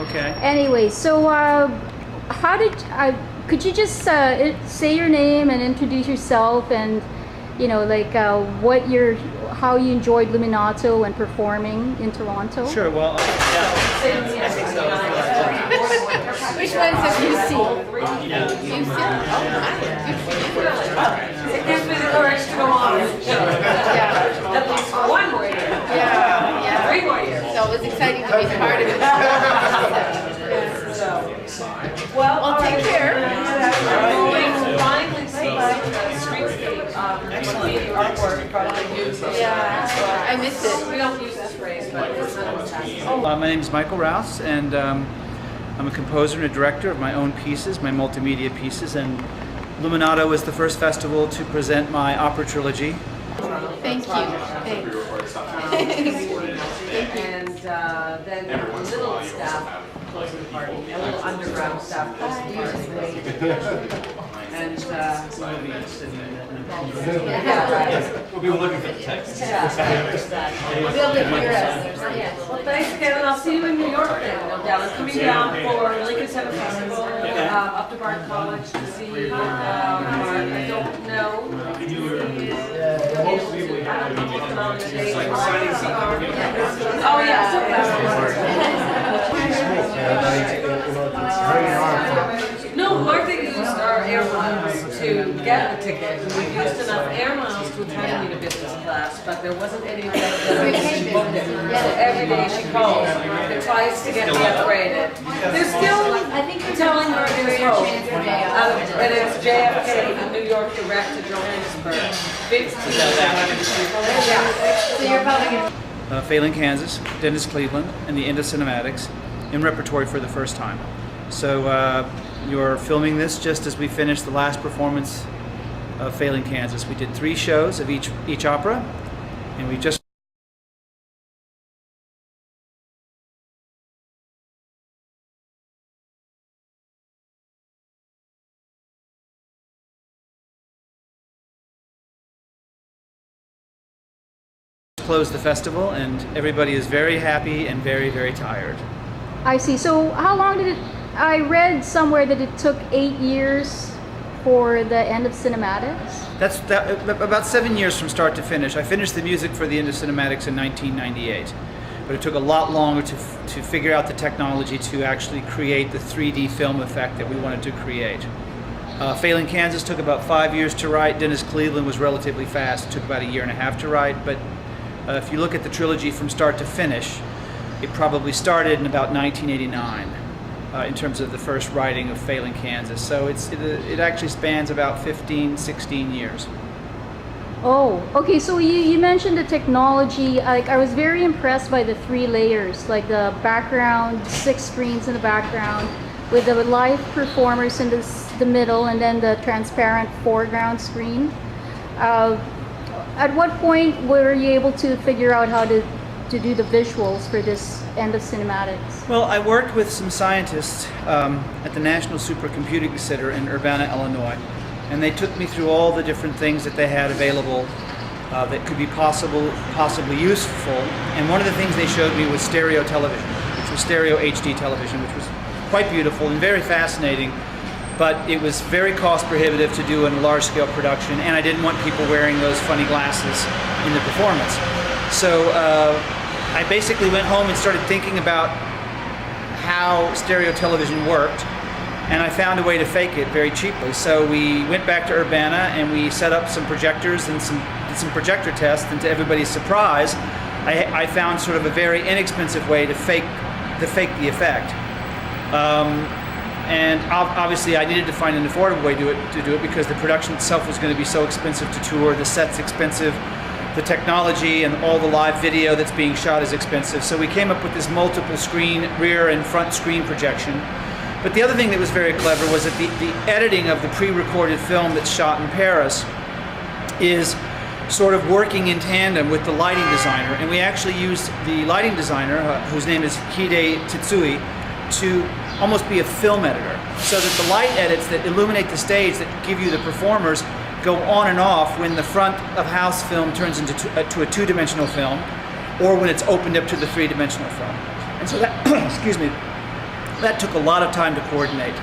Okay. Anyway, so how did could you just say your name and introduce yourself, and like how you enjoyed Luminato and performing in Toronto? Sure. Well, Which ones have you seen? yeah. You've seen? Oh, nice. It gives me the courage to go on. Yeah. At least 1 more year. Yeah. 3 more years. So it was exciting to be part of it. Well, take care. Finally see streetscape multimedia artwork from YouTube. Yeah, I missed it. We don't use that phrase, but it's not My name is Mikel Rouse, and I'm a composer and a director of my own pieces, my multimedia pieces, and Luminato was the first festival to present my opera trilogy. Thank you. Thanks. And then a little stuff, closing party, a little underground stuff, closing party. And yeah, right. We'll be looking for the text. Yeah, We'll be able to hear us. well, thanks again, and I'll see you in New York then. No doubt. I'm coming down for Lincoln Center Festival, up to Bard College to see Bard. I don't know. Oh, yeah. No, our thing used our air miles to get the ticket. We've used enough air miles to attend me to business class, but there wasn't any that she booked it. So every day she calls and tries to get me upgraded. They're still telling her there's hope. And it's JFK from New York direct to Johannesburg. 15 So you're probably going to... Failing Kansas, Dennis Cleveland, and the End of Cinematics in repertory for the first time. So you're filming this just as we finished the last performance of Failing Kansas. We did 3 shows of each opera, and we just closed the festival, and everybody is very happy and very, very tired. I see. So how long did it? I read somewhere that it took 8 years for the End of Cinematics. That's about 7 years from start to finish. I finished the music for the End of Cinematics in 1998, but it took a lot longer to figure out the technology to actually create the 3D film effect that we wanted to create. Failing Kansas took about 5 years to write. Dennis Cleveland was relatively fast. It took about 1.5 years to write, but if you look at the trilogy from start to finish, it probably started in about 1989 in terms of the first writing of Failing Kansas. So it actually spans about 15, 16 years. Oh, okay. So you mentioned the technology. Like, I was very impressed by the 3 layers, like the background, 6 screens in the background, with the live performers in the middle, and then the transparent foreground screen. At what point were you able to figure out how to do the visuals for this End of Cinematics? Well, I worked with some scientists at the National Supercomputing Center in Urbana, Illinois, and they took me through all the different things that they had available that could be possibly useful. And one of the things they showed me was stereo television, which was stereo HD television, which was quite beautiful and very fascinating. But it was very cost prohibitive to do in a large scale production, and I didn't want people wearing those funny glasses in the performance. So I basically went home and started thinking about how stereo television worked, and I found a way to fake it very cheaply. So we went back to Urbana and we set up some projectors and did some projector tests, and to everybody's surprise, I found sort of a very inexpensive way to fake the effect. And obviously I needed to find an affordable way to do it because the production itself was going to be so expensive to tour, the set's expensive, the technology and all the live video that's being shot is expensive. So we came up with this multiple screen, rear and front screen projection. But the other thing that was very clever was that the editing of the pre-recorded film that's shot in Paris is sort of working in tandem with the lighting designer. And we actually used the lighting designer, whose name is Hide Tetsui, to almost be a film editor, so that the light edits that illuminate the stage that give you the performers go on and off when the front of house film turns into a 2-dimensional film, or when it's opened up to the 3-dimensional film. And so that, excuse me, That took a lot of time to coordinate.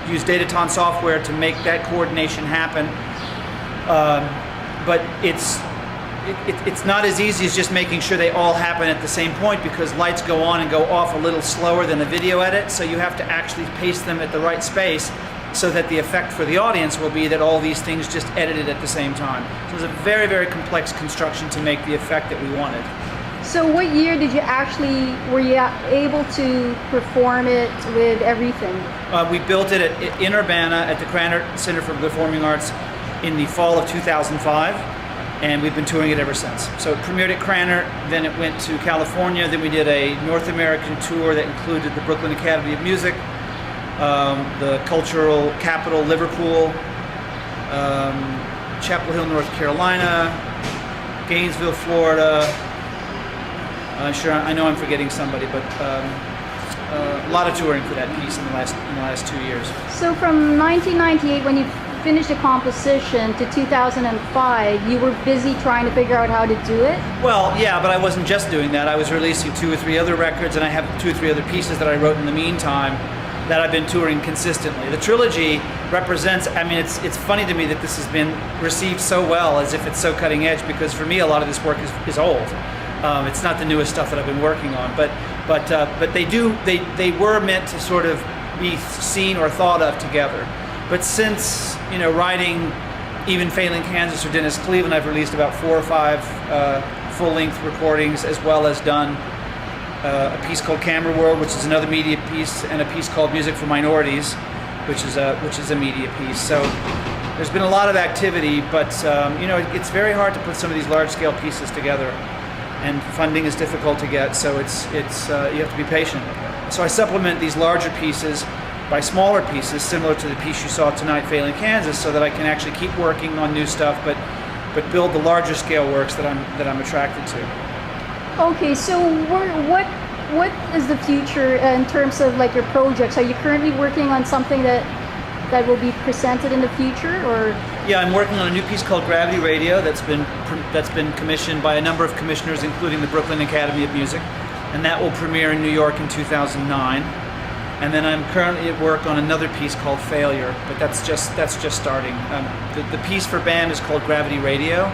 We used Dataton software to make that coordination happen, but it's not as easy as just making sure they all happen at the same point, because lights go on and go off a little slower than a video edit, so you have to actually pace them at the right space so that the effect for the audience will be that all these things just edited at the same time. So it was a very, very complex construction to make the effect that we wanted. So what year were you able to perform it with everything? We built it in Urbana at the Cranor Center for Performing Arts in the fall of 2005, and we've been touring it ever since. So it premiered at Cranor, then it went to California, then we did a North American tour that included the Brooklyn Academy of Music, the cultural capital Liverpool, Chapel Hill, North Carolina, Gainesville, Florida. I know I'm forgetting somebody, but a lot of touring for that piece in the last 2 years. So from 1998, when you finished the composition, to 2005, you were busy trying to figure out how to do it? Well, yeah, but I wasn't just doing that. I was releasing 2 or 3 other records, and I have 2 or 3 other pieces that I wrote in the meantime that I've been touring consistently. The trilogy represents, I mean, it's funny to me that this has been received so well, as if it's so cutting edge, because for me a lot of this work is old. It's not the newest stuff that I've been working on, but they were meant to sort of be seen or thought of together. But since, writing even Failing Kansas or Dennis Cleveland, I've released about 4 or 5 full-length recordings, as well as done a piece called Camera World, which is another media piece, and a piece called Music for Minorities, which is a media piece. So there's been a lot of activity, but it's very hard to put some of these large-scale pieces together, and funding is difficult to get. So it's you have to be patient. So I supplement these larger pieces by smaller pieces, similar to the piece you saw tonight, Failing Kansas, so that I can actually keep working on new stuff, but build the larger scale works that I'm attracted to. Okay, so what is the future in terms of like your projects? Are you currently working on something that will be presented in the future, or? Yeah, I'm working on a new piece called Gravity Radio that's been commissioned by a number of commissioners, including the Brooklyn Academy of Music, and that will premiere in New York in 2009. And then I'm currently at work on another piece called Failure, but that's just starting. The piece for BAM is called Gravity Radio,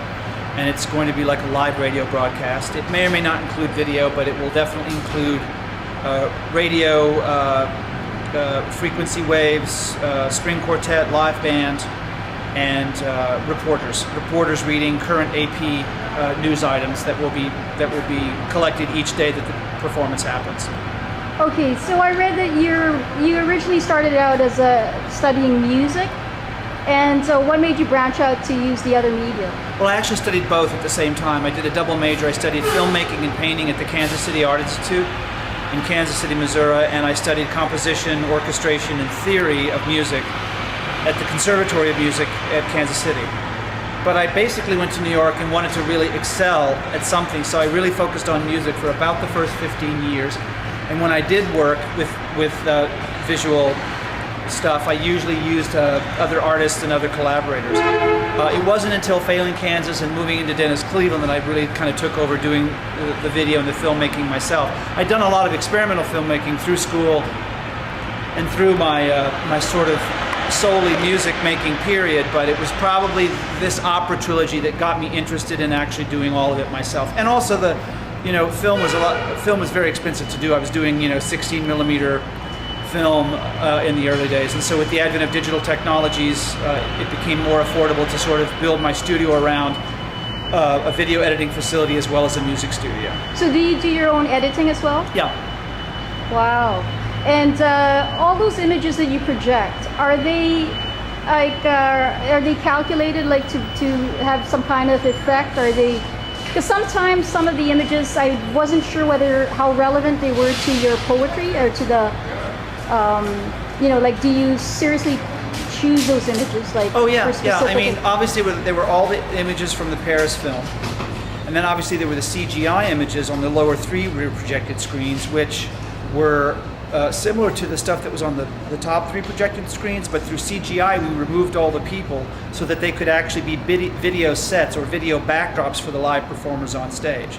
and it's going to be like a live radio broadcast. It may or may not include video, but it will definitely include radio, frequency waves, string quartet, live band, and reporters reading current AP news items that will be collected each day that the performance happens. Okay, so I read that you originally started out as studying music, and so what made you branch out to use the other media? Well, I actually studied both at the same time. I did a double major. I studied filmmaking and painting at the Kansas City Art Institute in Kansas City, Missouri, and I studied composition, orchestration, and theory of music at the Conservatory of Music at Kansas City. But I basically went to New York and wanted to really excel at something, so I really focused on music for about the first 15 years. And when I did work with visual stuff, I usually used other artists and other collaborators. It wasn't until Failing Kansas and moving into Dennis Cleveland that I really kind of took over doing the video and the filmmaking myself. I'd done a lot of experimental filmmaking through school and through my sort of solely music making period, but it was probably this opera trilogy that got me interested in actually doing all of it myself. And also film was very expensive to do. I was doing 16 millimeter film in the early days, and so with the advent of digital technologies, it became more affordable to sort of build my studio around a video editing facility as well as a music studio. So do you do your own editing as well? Yeah. Wow. And all those images that you project, are they calculated like to have some kind of effect? Are they? Because sometimes some of the images, I wasn't sure how relevant they were to your poetry or to the, do you seriously choose those images? I mean, obviously they were all the images from the Paris film. And then obviously there were the CGI images on the lower 3 rear projected screens, which were similar to the stuff that was on the top 3 projected screens, but through CGI we removed all the people so that they could actually be video sets or video backdrops for the live performers on stage.